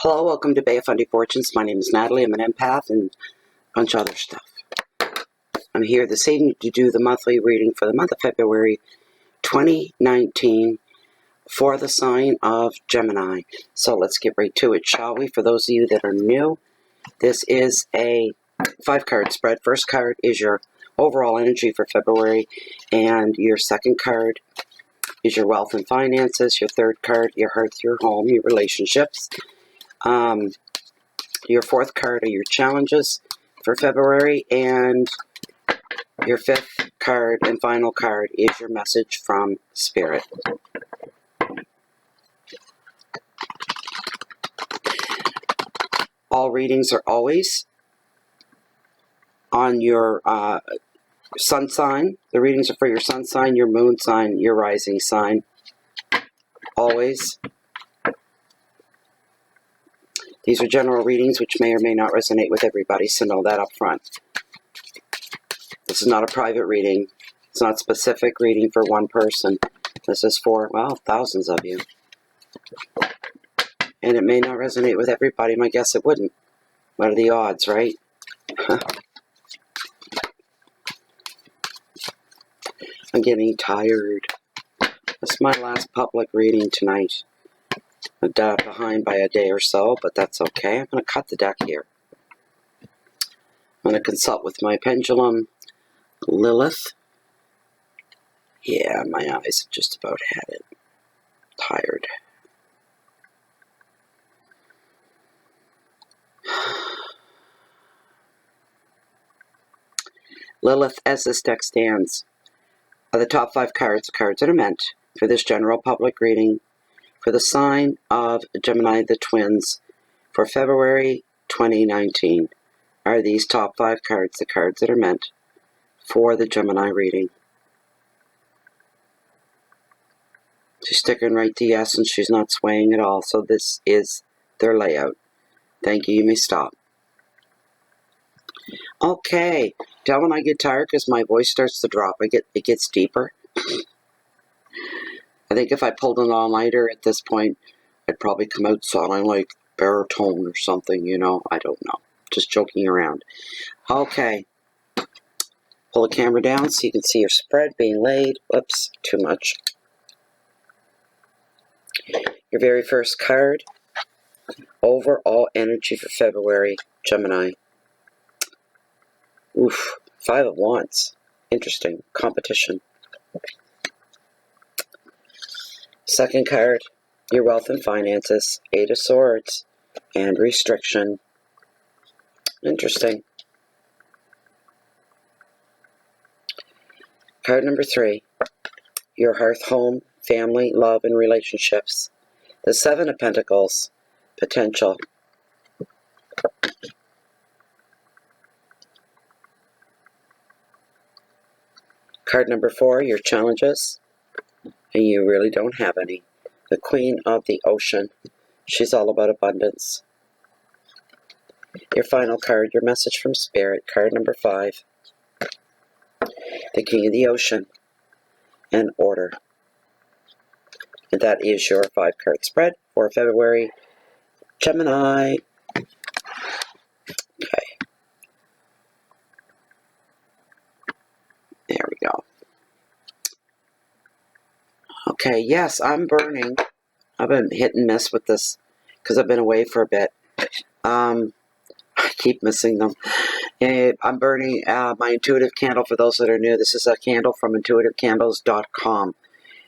Hello, welcome to Bay of Fundy Fortunes. My name is Natalie. I'm an empath and a bunch of other stuff. I'm here this evening to do the monthly reading for the month of February 2019 for the sign of Gemini. So let's get right to it, shall we? For those of you that are new, this is a 5-card spread. First card is your overall energy for February, and your second card is your wealth and finances. Your third card, your hearth, your home, your relationships. Your fourth card are your challenges for February, and your fifth card and final card is your message from Spirit. All readings are always on your sun sign. The readings are for your sun sign, your moon sign, your rising sign. Always. These are general readings which may or may not resonate with everybody, so know that up front. This is not a private reading. It's not a specific reading for one person. This is for, well, thousands of you. And it may not resonate with everybody. My guess it wouldn't. What are the odds, right? I'm getting tired. This is my last public reading tonight. I'm behind by a day or so, but that's okay. I'm going to cut the deck here. I'm going to consult with my pendulum, Lilith. Yeah, my eyes have just about had it. Tired. Lilith, as this deck stands, are the top 5 cards that are meant for this general public reading for the sign of Gemini, the twins, for February 2019. Are these top 5 cards the cards that are meant for the Gemini reading? She's sticking right to yes, and she's not swaying at all. So this is their layout. Thank you. You may stop. Okay. Tell when I get tired because my voice starts to drop. It gets deeper. I think if I pulled an all-nighter at this point, I'd probably come out sounding like baritone or something, you know. I don't know. Just joking around. Okay. Pull the camera down so you can see your spread being laid. Whoops, too much. Your very first card, overall energy for February, Gemini. Oof, 5 of Wands. Interesting. Competition. Second card, your wealth and finances, 8 of Swords, and restriction. Interesting. Card number 3, your hearth, home, family, love, and relationships. The 7 of Pentacles, potential. Card number 4, your challenges, and you really don't have any. The Queen of the Ocean. She's all about abundance. Your final card, your message from Spirit, card number 5. The King of the Ocean and order. And that is your 5-card spread for February, Gemini. Okay. There we go. Okay, yes, I'm burning. I've been hit and miss with this because I've been away for a bit. I keep missing them. I'm burning my intuitive candle. For those that are new, this is a candle from intuitivecandles.com.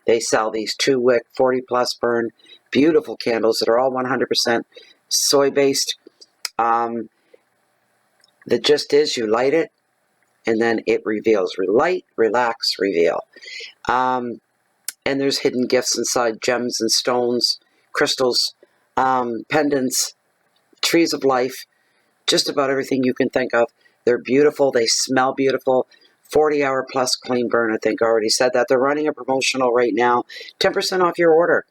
They sell these 2-wick, 40-plus burn, beautiful candles that are all 100% soy-based. The gist is you light it, and then it reveals. Light, relax, reveal. And there's hidden gifts inside, gems and stones, crystals, pendants, trees of life, just about everything you can think of. They're beautiful. They smell beautiful. 40-hour plus clean burn, I think I already said that. They're running a promotional right now. 10% off your order.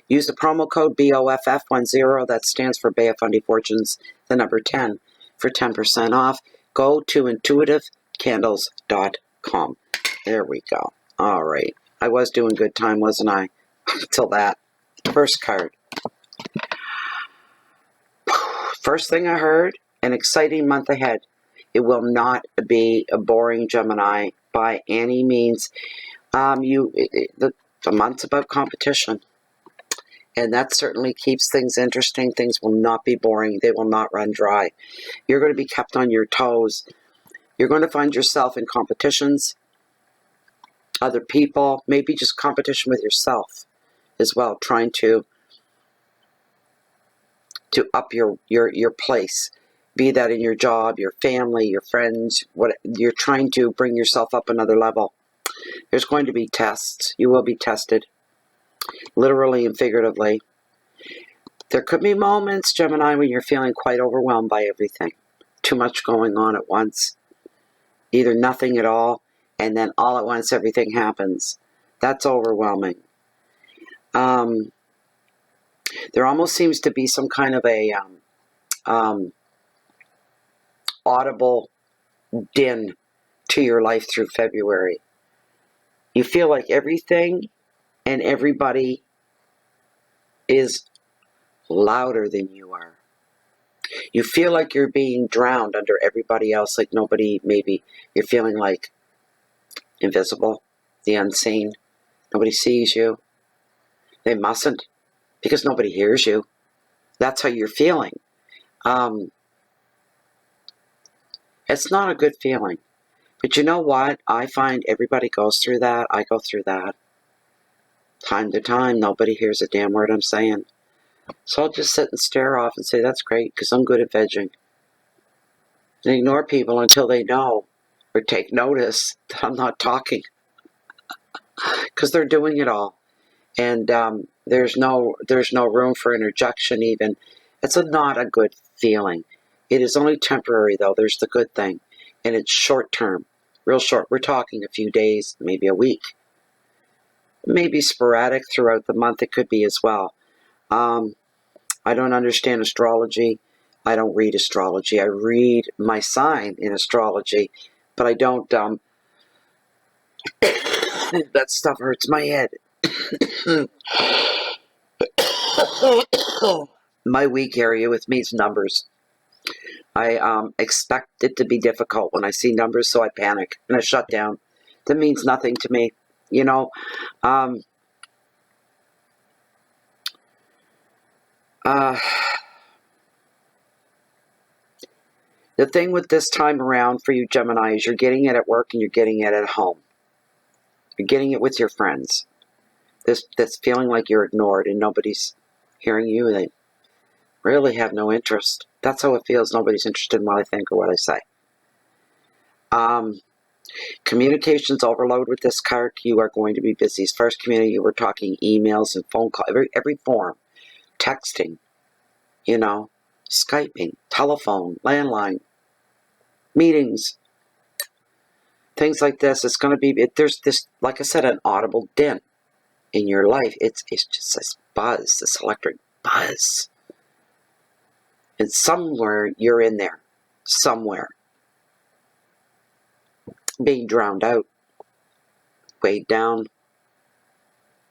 Use the promo code BOFF10. That stands for Bay of Fundy Fortunes, the number 10, for 10% off. Go to intuitivecandles.com. There we go. All right. I was doing good time, wasn't I? Until that. First card. First thing I heard, an exciting month ahead. It will not be a boring, Gemini, by any means. The month's about competition. And that certainly keeps things interesting. Things will not be boring. They will not run dry. You're going to be kept on your toes. You're going to find yourself in competitions, other people, maybe just competition with yourself as well, trying to up your place, be that in your job, your family, your friends, what you're trying to bring yourself up another level. There's going to be tests. You will be tested, literally and figuratively. There could be moments, Gemini, when you're feeling quite overwhelmed by everything. Too much going on at once. Either nothing at all, and then all at once everything happens. That's overwhelming. There almost seems to be some kind of a audible din to your life through February. You feel like everything and everybody is louder than you are. You feel like you're being drowned under everybody else, like nobody, maybe you're feeling like invisible, the unseen. Nobody sees you. They mustn't, because nobody hears you. That's how you're feeling. It's not a good feeling. But you know what? I find everybody goes through that. I go through that. Time to time, nobody hears a damn word I'm saying. So I'll just sit and stare off and say, that's great, because I'm good at vegging. And ignore people until they know or take notice that I'm not talking. Because they're doing it all. And there's no room for interjection even. It's not a good feeling. It is only temporary, though. There's the good thing. And it's short term. Real short. We're talking a few days, maybe a week. Maybe sporadic throughout the month. It could be as well. I don't understand astrology. I don't read astrology. I read my sign in astrology. But I don't... that stuff hurts my head. My weak area with me is numbers. I expect it to be difficult when I see numbers, so I panic and I shut down. That means nothing to me, you know. The thing with this time around for you, Gemini, is you're getting it at work and you're getting it at home. You're getting it with your friends. This feeling like you're ignored and nobody's hearing you. They really have no interest. That's how it feels. Nobody's interested in what I think or what I say. Communications overload with this card. You are going to be busy. First community, we're talking emails and phone calls, every form. Texting, you know, Skyping, telephone, landline, meetings, things like this. It's going to be, there's this, like I said, an audible din in your life. It's just this buzz, this electric buzz. And somewhere you're in there, somewhere, being drowned out, weighed down.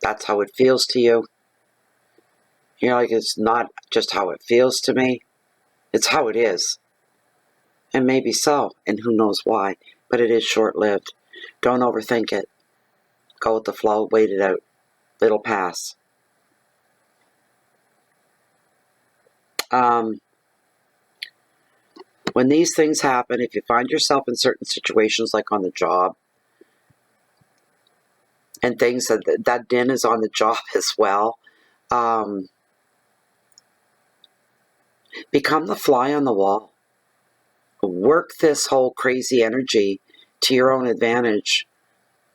That's how it feels to you. You're like, it's not just how it feels to me, it's how it is. And maybe so, and who knows why, but it is short-lived. Don't overthink it. Go with the flow, wait it out. It'll pass. When these things happen, if you find yourself in certain situations, like on the job, and things that din is on the job as well, become the fly on the wall. Work this whole crazy energy to your own advantage.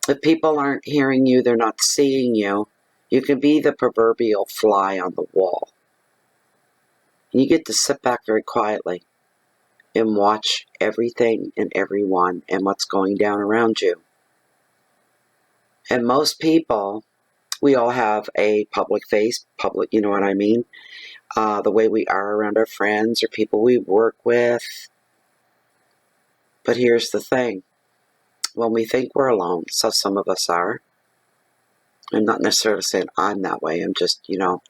If people aren't hearing you, they're not seeing you, you can be the proverbial fly on the wall. And you get to sit back very quietly and watch everything and everyone and what's going down around you. And most people, we all have a public face, you know what I mean? The way we are around our friends or people we work with. But here's the thing. When we think we're alone, so some of us are. I'm not necessarily saying I'm that way. I'm just, you know.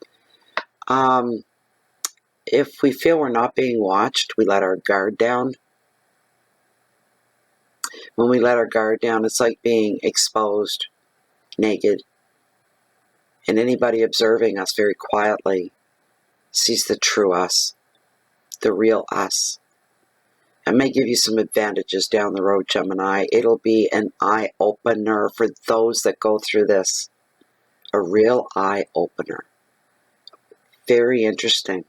if we feel we're not being watched, we let our guard down. When we let our guard down, it's like being exposed, naked. And anybody observing us very quietly sees the true us, the real us. It may give you some advantages down the road, Gemini. It'll be an eye-opener for those that go through this. A real eye-opener. Very interesting.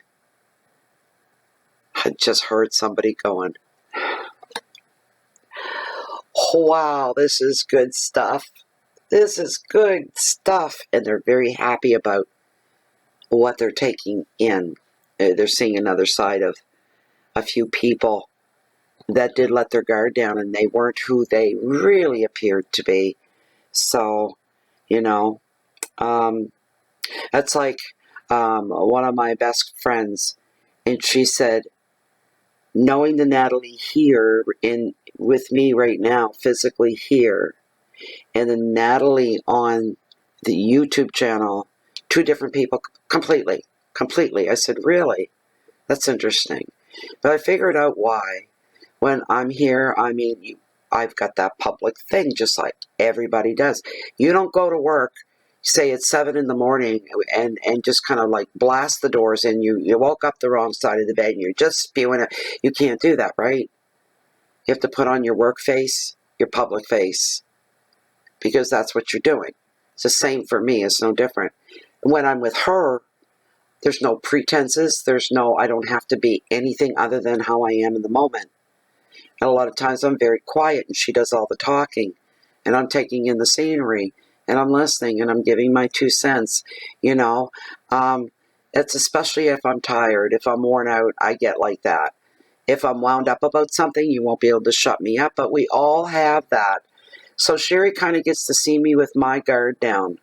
I just heard somebody going, wow, this is good stuff. This is good stuff. And they're very happy about what they're taking in. They're seeing another side of a few people that did let their guard down, and they weren't who they really appeared to be. So, that's like one of my best friends, and she said, knowing the Natalie here with me right now, physically here, and the Natalie on the YouTube channel, two different people completely. I said, really? That's interesting. But I figured out why. When I'm here, I've got that public thing, just like everybody does. You don't go to work, say it's 7 in the morning, and just kind of like blast the doors in. You woke up the wrong side of the bed and you're just spewing it. You can't do that, right? You have to put on your work face, your public face, because that's what you're doing. It's the same for me. It's no different. When I'm with her, there's no pretenses. I don't have to be anything other than how I am in the moment. And a lot of times I'm very quiet and she does all the talking. And I'm taking in the scenery. And I'm listening and I'm giving my 2 cents. It's especially if I'm tired. If I'm worn out, I get like that. If I'm wound up about something, you won't be able to shut me up. But we all have that. So Sherry kind of gets to see me with my guard down.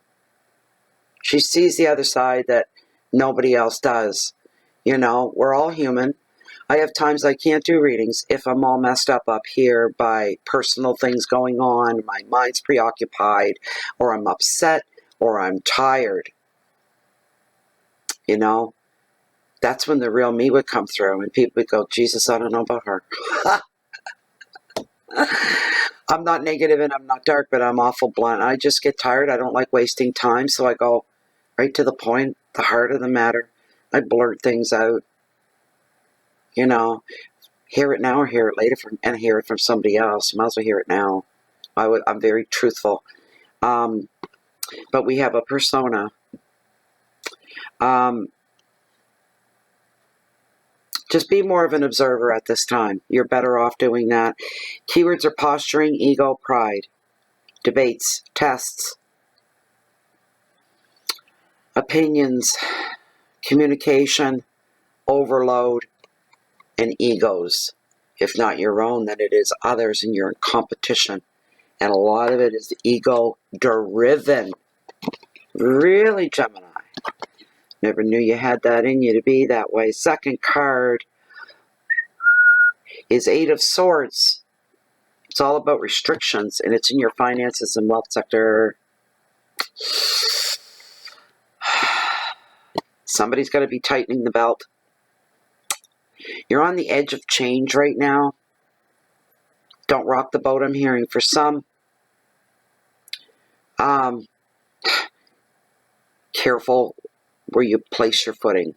She sees the other side that nobody else does. We're all human. I have times I can't do readings if I'm all messed up here by personal things going on, my mind's preoccupied, or I'm upset, or I'm tired. That's when the real me would come through, and people would go, Jesus, I don't know about her. I'm not negative and I'm not dark, but I'm awful blunt. I just get tired. I don't like wasting time, so I go right to the point, the heart of the matter. I blurt things out. Hear it now or hear it later and hear it from somebody else. You might as well hear it now. I'm very truthful. But we have a persona. Just be more of an observer at this time. You're better off doing that. Keywords are posturing, ego, pride, debates, tests, opinions, communication, overload, and egos. If not your own, then it is others, and you're in competition. And a lot of it is ego-driven. Really, Gemini? Never knew you had that in you to be that way. Second card is 8 of Swords. It's all about restrictions, and it's in your finances and wealth sector. Somebody's got to be tightening the belt. You're on the edge of change right now. Don't rock the boat, I'm hearing. For some, careful where you place your footing,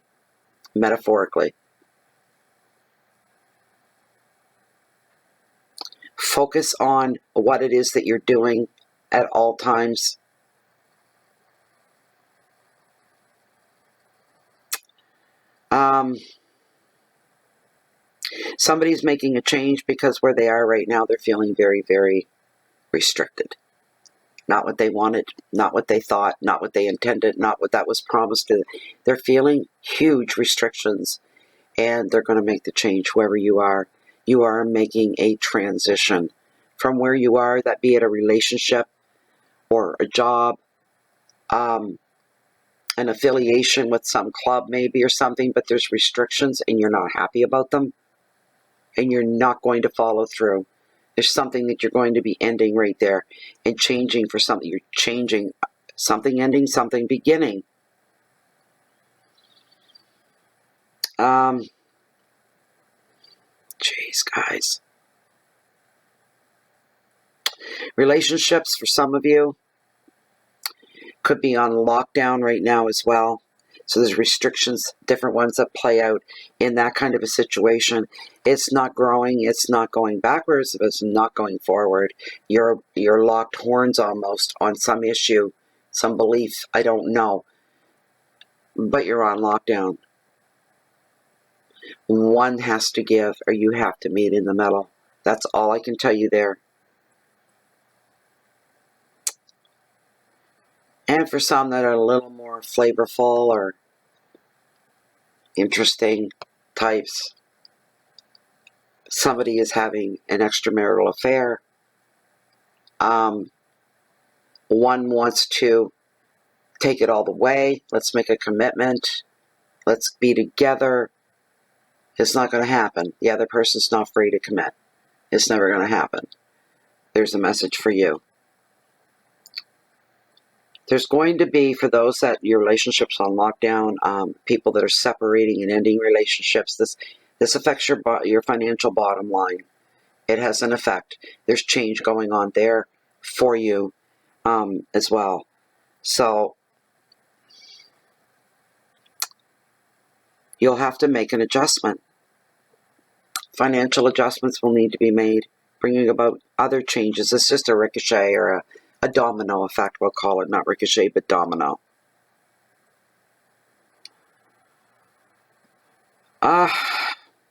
metaphorically. Focus on what it is that you're doing at all times. Somebody's making a change because where they are right now, they're feeling very, very restricted. Not what they wanted, not what they thought, not what they intended, not what that was promised to them. They're feeling huge restrictions, and they're going to make the change wherever you are. You are making a transition from where you are, that be it a relationship or a job, an affiliation with some club maybe or something, but there's restrictions and you're not happy about them, and you're not going to follow through. There's something that you're going to be ending right there and changing for something. You're changing something, ending something, beginning. Jeez, guys. Relationships for some of you could be on lockdown right now as well. So there's restrictions, different ones that play out in that kind of a situation. It's not growing, it's not going backwards, it's not going forward. You're locked horns almost on some issue, some belief, I don't know. But you're on lockdown. One has to give or you have to meet in the middle. That's all I can tell you there. And for some that are a little more flavorful or interesting types, somebody is having an extramarital affair. One wants to take it all the way. Let's make a commitment. Let's be together. It's not going to happen. The other person's not free to commit. It's never going to happen. There's a message for you. There's going to be, for those that your relationship's on lockdown, people that are separating and ending relationships. This affects your financial bottom line. It has an effect. There's change going on there for you as well. So you'll have to make an adjustment. Financial adjustments will need to be made, bringing about other changes. It's just a ricochet or a domino effect, we'll call it. Not ricochet, but domino.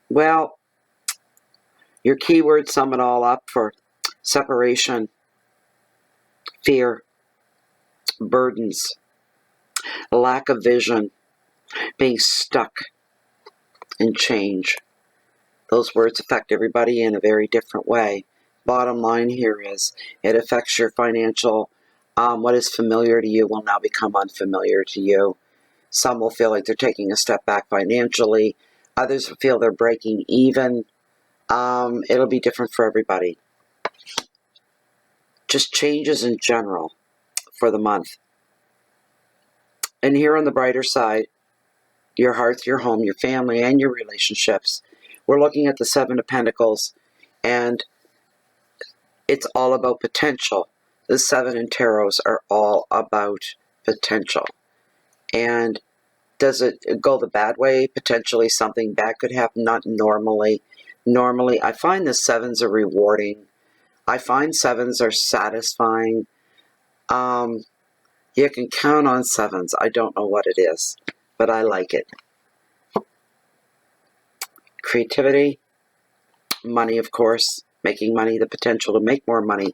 Well, your keywords sum it all up for separation, fear, burdens, lack of vision, being stuck in change. Those words affect everybody in a very different way. Bottom line here is it affects your financial, what is familiar to you will now become unfamiliar to you. Some will feel like they're taking a step back financially. Others will feel they're breaking even. It'll be different for everybody. Just changes in general for the month. And here on the brighter side, your hearth, your home, your family, and your relationships. We're looking at the Seven of Pentacles, and it's all about potential. The Seven in Tarots are all about potential. And does it go the bad way? Potentially something bad could happen, not normally. Normally, I find the sevens are rewarding. I find sevens are satisfying. You can count on sevens. I don't know what it is, but I like it. Creativity, money, of course, making money, the potential to make more money.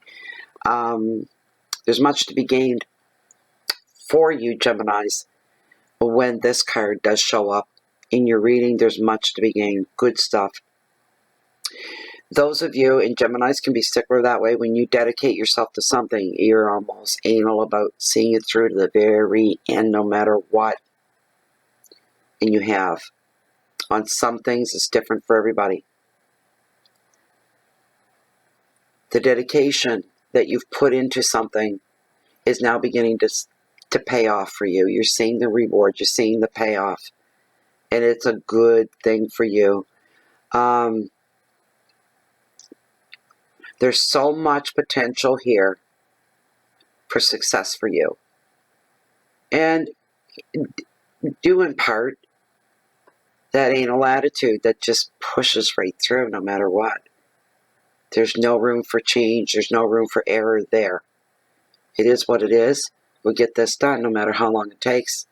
There's much to be gained for you, Geminis. When this card does show up in your reading, there's much to be gained. Good stuff. Those of you, and Geminis can be stickler that way, when you dedicate yourself to something, you're almost anal about seeing it through to the very end, no matter what. And you have. On some things, it's different for everybody. The dedication that you've put into something is now beginning to pay off for you. You're seeing the reward. You're seeing the payoff. And it's a good thing for you. There's so much potential here for success for you. And due in part, that anal attitude that just pushes right through no matter what. There's no room for change. There's no room for error there. It is what it is. We'll get this done no matter how long it takes.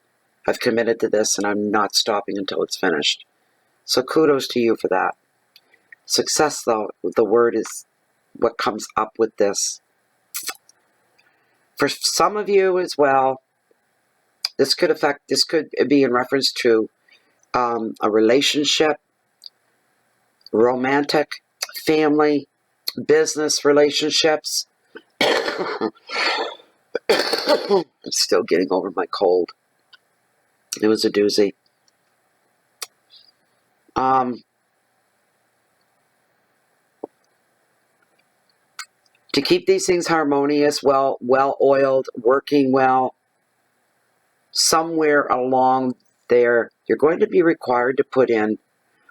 I've committed to this and I'm not stopping until it's finished. So kudos to you for that. Success, though, the word is what comes up with this. For some of you as well, this could be in reference to a relationship, romantic, family, business relationships. I'm still getting over my cold. It was a doozy. To keep these things harmonious, well-oiled, working well, somewhere along You're going to be required to put in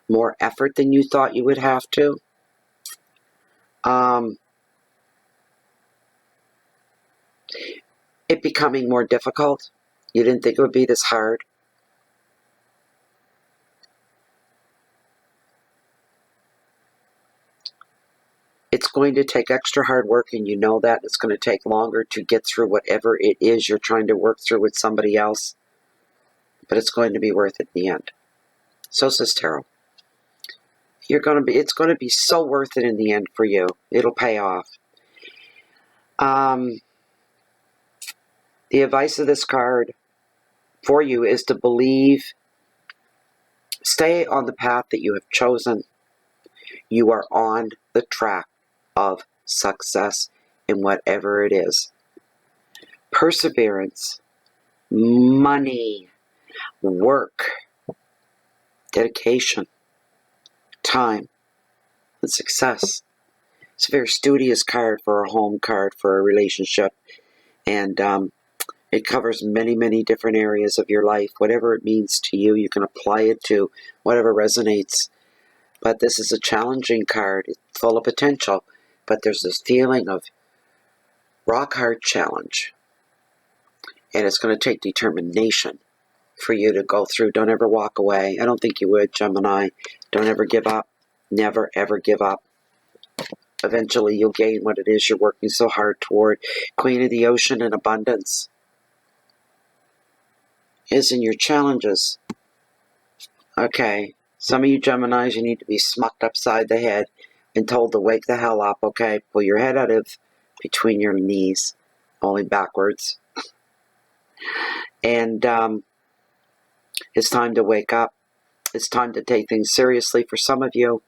more effort than you thought you would have to. It becoming more difficult. You didn't think it would be this hard. It's going to take extra hard work, and you know that. It's going to take longer to get through whatever it is you're trying to work through with somebody else. But it's going to be worth it in the end. So says tarot. It's going to be so worth it in the end for you. It'll pay off. The advice of this card for you is to believe, stay on the path that you have chosen. You are on the track of success in whatever it is. Perseverance, money, work, dedication, time, and success. It's a very studious card for a home card for a relationship, and it covers many, many different areas of your life. Whatever it means to you, you can apply it to whatever resonates. But this is a challenging card. It's full of potential, but there's this feeling of rock hard challenge, and it's going to take determination for you to go through. Don't ever walk away. I don't think you would, Gemini. Don't ever give up. Never, ever give up. Eventually, you'll gain what it is you're working so hard toward. Queen of the Ocean and abundance is in your challenges. Okay, some of you Geminis, you need to be smucked upside the head and told to wake the hell up, okay? Pull your head out of between your knees, only backwards. And it's time to wake up. It's time to take things seriously for some of you.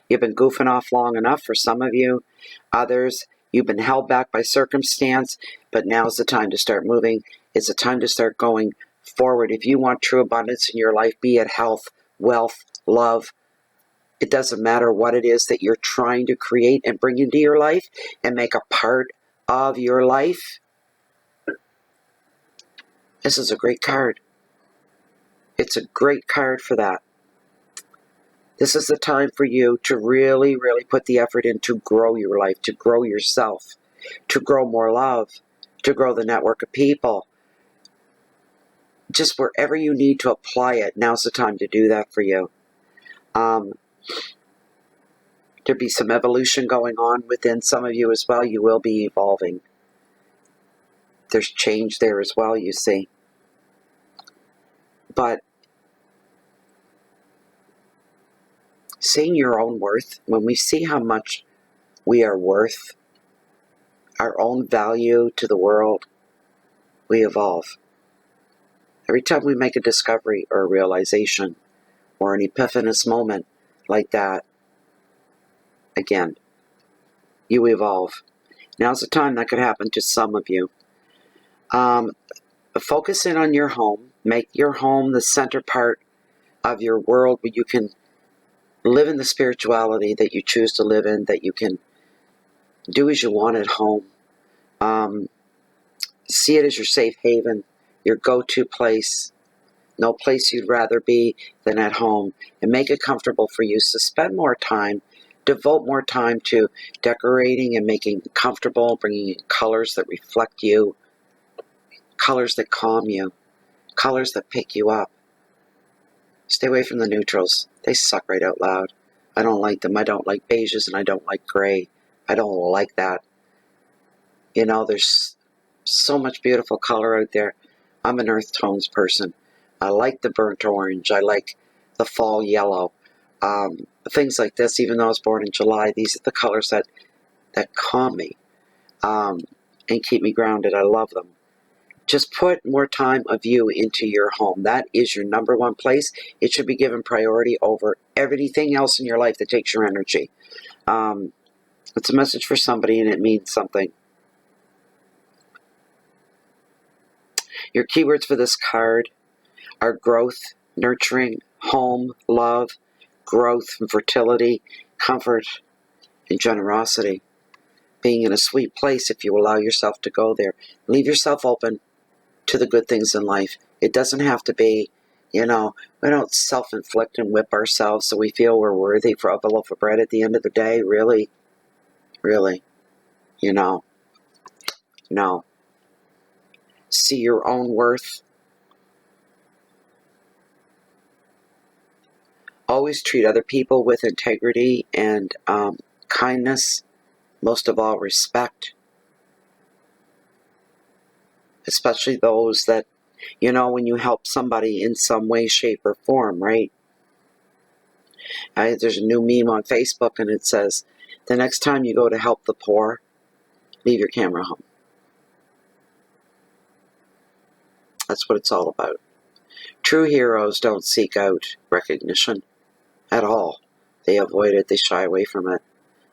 You've been goofing off long enough for some of you. Others, you've been held back by circumstance, but now's the time to start moving. It's the time to start going forward. If you want true abundance in your life, be it health, wealth, love, it doesn't matter what it is that you're trying to create and bring into your life and make a part of your life. This is a great card. It's a great card for that. This is the time for you to really, really put the effort in to grow your life, to grow yourself, to grow more love, to grow the network of people. Just wherever you need to apply it, now's the time to do that for you. There'll be some evolution going on within some of you as well. You will be evolving. There's change there as well, you see. But seeing your own worth, when we see how much we are worth, our own value to the world, we evolve. Every time we make a discovery or a realization or an epiphanous moment like that, again, you evolve. Now's the time that could happen to some of you. Focus in on your home. Make your home the center part of your world where you can live in the spirituality that you choose to live in, that you can do as you want at home. See it as your safe haven, your go-to place. No place you'd rather be than at home. And make it comfortable for you. So spend more time, devote more time to decorating and making it comfortable, bringing in colors that reflect you, colors that calm you, colors that pick you up. Stay away from the neutrals. They suck right out loud. I don't like them. I don't like beiges and I don't like gray. I don't like that. You know, there's so much beautiful color out there. I'm an earth tones person. I like the burnt orange. I like the fall yellow. Things like this, even though I was born in July, these are the colors that calm me and keep me grounded. I love them. Just put more time of you into your home. That is your number one place. It should be given priority over everything else in your life that takes your energy. It's a message for somebody and it means something. Your keywords for this card are growth, nurturing, home, love, growth, and fertility, comfort, and generosity. Being in a sweet place if you allow yourself to go there. Leave yourself open to the good things in life. It doesn't have to be You know, we don't self-inflict and whip ourselves so we feel we're worthy of a loaf of bread at the end of the day. Really? Really? You know, no. See your own worth. Always treat other people with integrity and kindness. Most of all, respect. Especially those that, you know, when you help somebody in some way, shape, or form, right? There's a new meme on Facebook and it says, the next time you go to help the poor, leave your camera home. That's what it's all about. True heroes don't seek out recognition at all. They avoid it. They shy away from it.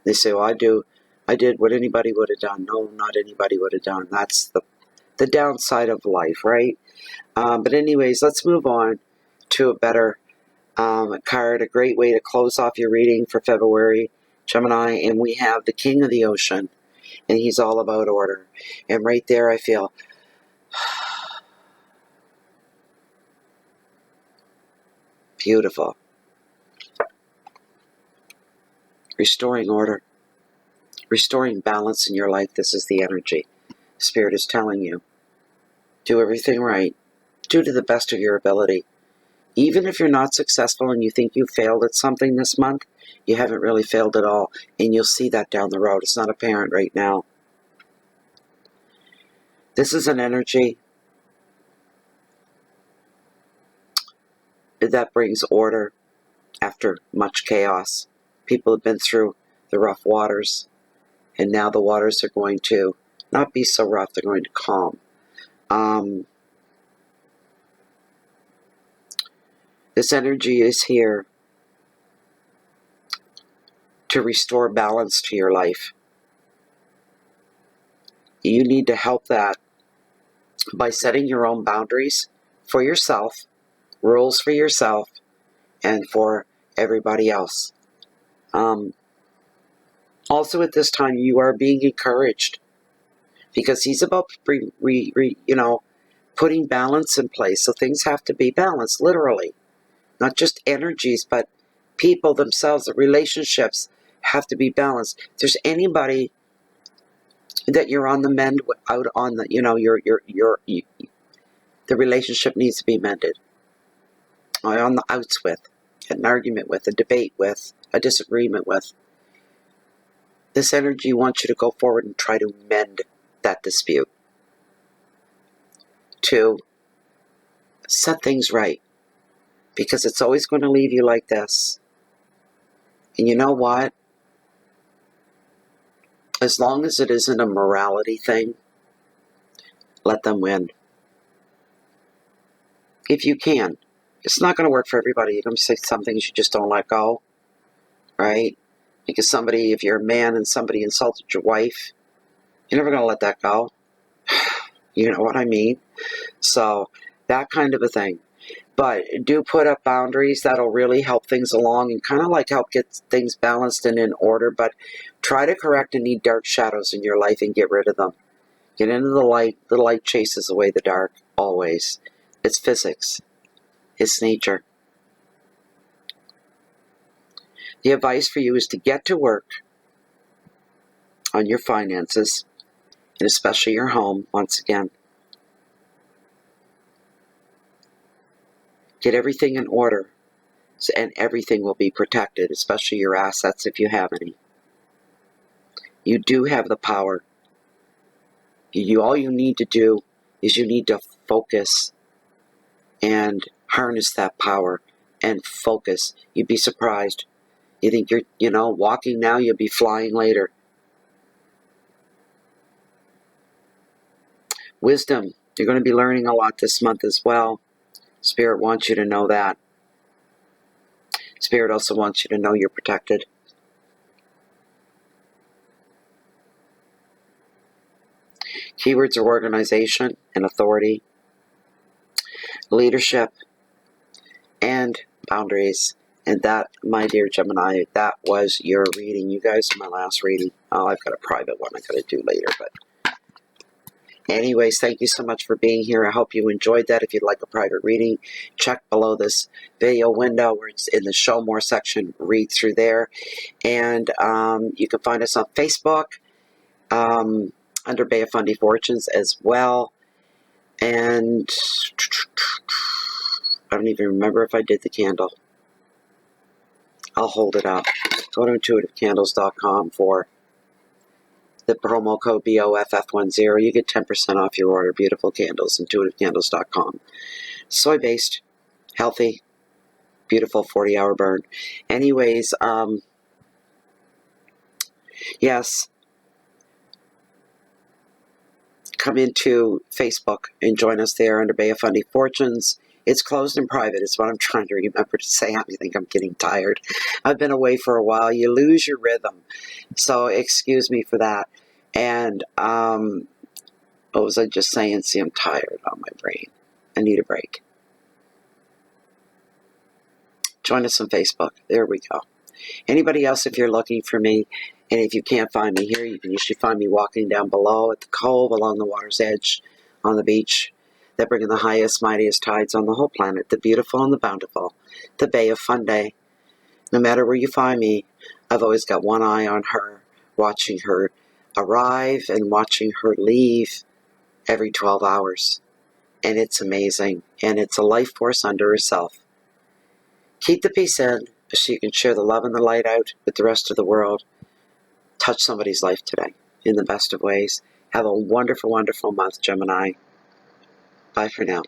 They say, well, I did what anybody would have done. No, not anybody would have done. That's the downside of life, right? But anyways, let's move on to a better card, a great way to close off your reading for February, Gemini. And we have the King of the Ocean, and he's all about order. And right there I feel beautiful. Restoring order. Restoring balance in your life. This is the energy. Spirit is telling you. Do everything right. Do to the best of your ability. Even if you're not successful and you think you failed at something this month, you haven't really failed at all. And you'll see that down the road. It's not apparent right now. This is an energy that brings order after much chaos. People have been through the rough waters, and now the waters are going to not be so rough. They're going to calm. This energy is here to restore balance to your life. You need to help that by setting your own boundaries for yourself, rules for yourself, and for everybody else. Also at this time, you are being encouraged because he's about putting balance in place. So things have to be balanced, literally. Not just energies, but people themselves, the relationships have to be balanced. If there's anybody that you're on the mend out on the, the relationship needs to be mended. Or on the outs with, an argument with, a debate with, a disagreement with. This energy wants you to go forward and try to mend that dispute. To set things right. Because it's always going to leave you like this. And you know what? As long as it isn't a morality thing, let them win. If you can. It's not going to work for everybody. You're going to say some things you just don't let go. Right? Because if you're a man and somebody insulted your wife, you're never going to let that go. You know what I mean? So, that kind of a thing. But do put up boundaries. That'll really help things along and kind of like help get things balanced and in order. But try to correct any dark shadows in your life and get rid of them. Get into the light. The light chases away the dark, always. It's physics. It's nature. The advice for you is to get to work on your finances, and especially your home, once again. Get everything in order, and everything will be protected, especially your assets if you have any. You do have the power. All you need to do is you need to focus and harness that power and focus. You'd be surprised. You think you're, walking now, you'll be flying later. Wisdom. You're going to be learning a lot this month as well. Spirit wants you to know that. Spirit also wants you to know you're protected. Keywords are organization and authority, leadership, and boundaries. And that, my dear Gemini, that was your reading. You guys, my last reading. Oh, I've got a private one I got to do later, but Anyways, thank you so much for being here. I hope you enjoyed that. If you'd like a private reading, check below this video window where it's in the Show More section. Read through there. And you can find us on Facebook under Bay of Fundy Fortunes as well. And I don't even remember if I did the candle. I'll hold it up. Go to intuitivecandles.com for the promo code BOFF10. You get 10% off your order. Beautiful candles, intuitivecandles.com. Soy-based, healthy, beautiful 40-hour burn. Anyways, yes, come into Facebook and join us there under Bay of Fundy Fortunes. It's closed and private. It's what I'm trying to remember to say. I think I'm getting tired. I've been away for a while. You lose your rhythm. So excuse me for that. And what was I just saying? See, I'm tired on my brain. I need a break. Join us on Facebook. There we go. Anybody else, if you're looking for me, and if you can't find me here, you can usually find me walking down below at the cove along the water's edge on the beach that bring in the highest, mightiest tides on the whole planet, the beautiful and the bountiful, the Bay of Fundy. No matter where you find me, I've always got one eye on her, watching her arrive and watching her leave every 12 hours. And it's amazing. And it's a life force unto herself. Keep the peace in so you can share the love and the light out with the rest of the world. Touch somebody's life today in the best of ways. Have a wonderful, wonderful month, Gemini. Bye for now.